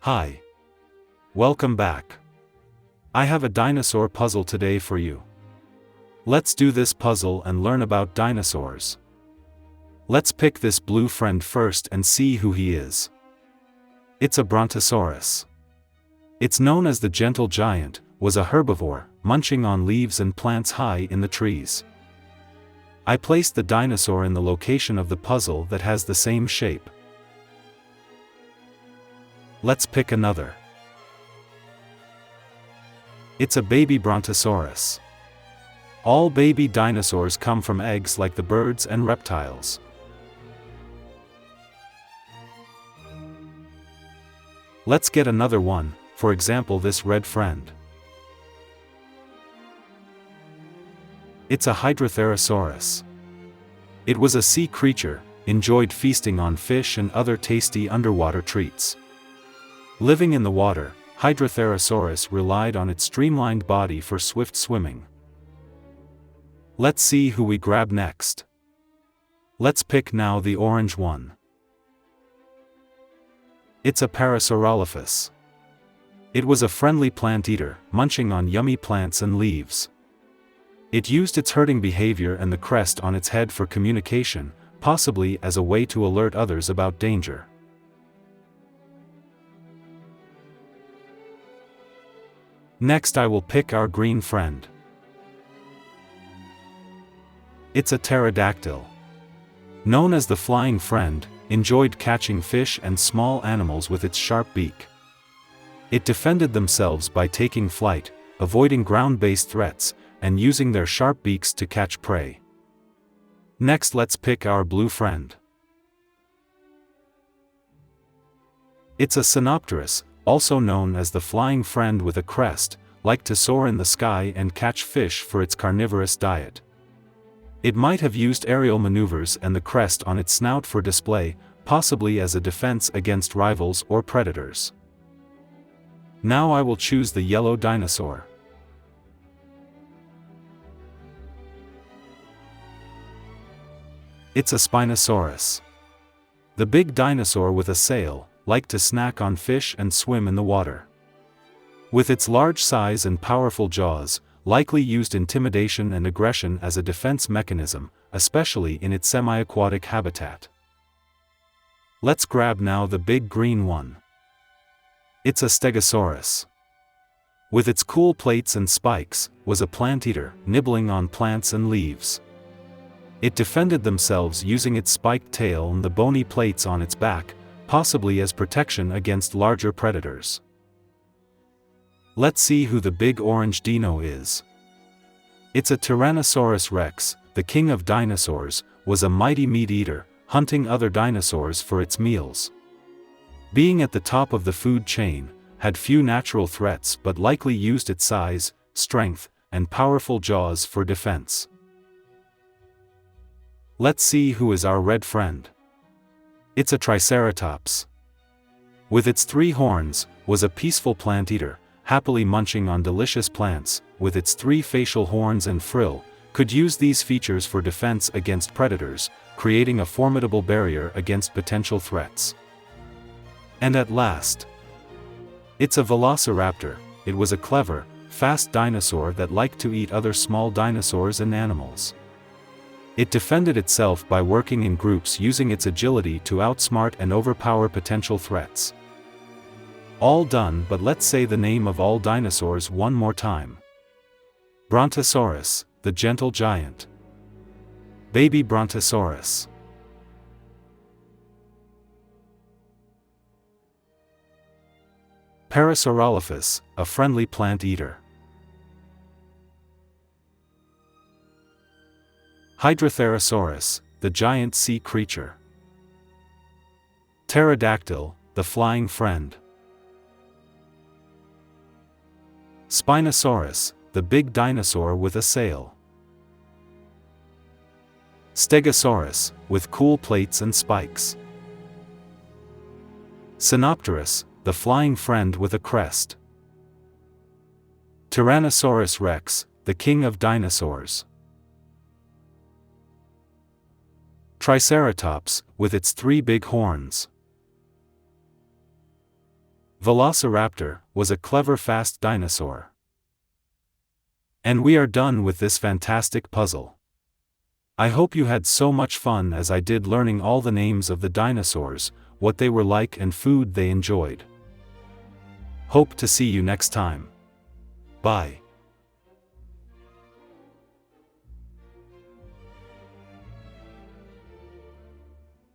Hi. Welcome back. I have a dinosaur puzzle today for you. Let's do this puzzle and learn about dinosaurs. Let's pick this blue friend first and see who he is. It's a brontosaurus. It's known as the gentle giant, was a herbivore, munching on leaves and plants high in the trees. I placed the dinosaur in the location of the puzzle that has the same shape. Let's pick another. It's a baby brontosaurus. All baby dinosaurs come from eggs like the birds and reptiles. Let's get another one, for example this red friend. It's a hydrotherosaurus. It was a sea creature, enjoyed feasting on fish and other tasty underwater treats. Living in the water, Hydrotherosaurus relied on its streamlined body for swift swimming. Let's see who we grab next. Let's pick now the orange one. It's a Parasaurolophus. It was a friendly plant eater, munching on yummy plants and leaves. It used its herding behavior and the crest on its head for communication, possibly as a way to alert others about danger. Next I will pick our green friend. It's a pterodactyl. Known as the flying friend, enjoyed catching fish and small animals with its sharp beak. It defended themselves by taking flight, avoiding ground-based threats, and using their sharp beaks to catch prey. Next let's pick our blue friend. It's a Synopterus, also known as the flying friend with a crest, liked to soar in the sky and catch fish for its carnivorous diet. It might have used aerial maneuvers and the crest on its snout for display, possibly as a defense against rivals or predators. Now I will choose the yellow dinosaur. It's a Spinosaurus. The big dinosaur with a sail, liked to snack on fish and swim in the water. With its large size and powerful jaws, likely used intimidation and aggression as a defense mechanism, especially in its semi-aquatic habitat. Let's grab now the big green one. It's a Stegosaurus. With its cool plates and spikes, was a plant eater, nibbling on plants and leaves. It defended themselves using its spiked tail and the bony plates on its back, possibly as protection against larger predators. Let's see who the big orange Dino is. It's a Tyrannosaurus rex, the king of dinosaurs, was a mighty meat eater, hunting other dinosaurs for its meals. Being at the top of the food chain, had few natural threats but likely used its size, strength, and powerful jaws for defense. Let's see who is our red friend. It's a Triceratops. With its 3 horns, was a peaceful plant eater, happily munching on delicious plants, with its 3 facial horns and frill, could use these features for defense against predators, creating a formidable barrier against potential threats. And at last, it's a Velociraptor. It was a clever, fast dinosaur that liked to eat other small dinosaurs and animals. It defended itself by working in groups using its agility to outsmart and overpower potential threats. All done, but let's say the name of all dinosaurs one more time. Brontosaurus, the gentle giant. Baby Brontosaurus. Parasaurolophus, a friendly plant eater. Hydrotherosaurus, the giant sea creature. Pterodactyl, the flying friend. Spinosaurus, the big dinosaur with a sail. Stegosaurus, with cool plates and spikes. Synopterus, the flying friend with a crest. Tyrannosaurus rex, the king of dinosaurs. Triceratops, with its 3 big horns. Velociraptor was a clever fast dinosaur. And we are done with this fantastic puzzle. I hope you had so much fun as I did learning all the names of the dinosaurs, what they were like and food they enjoyed. Hope to see you next time. Bye.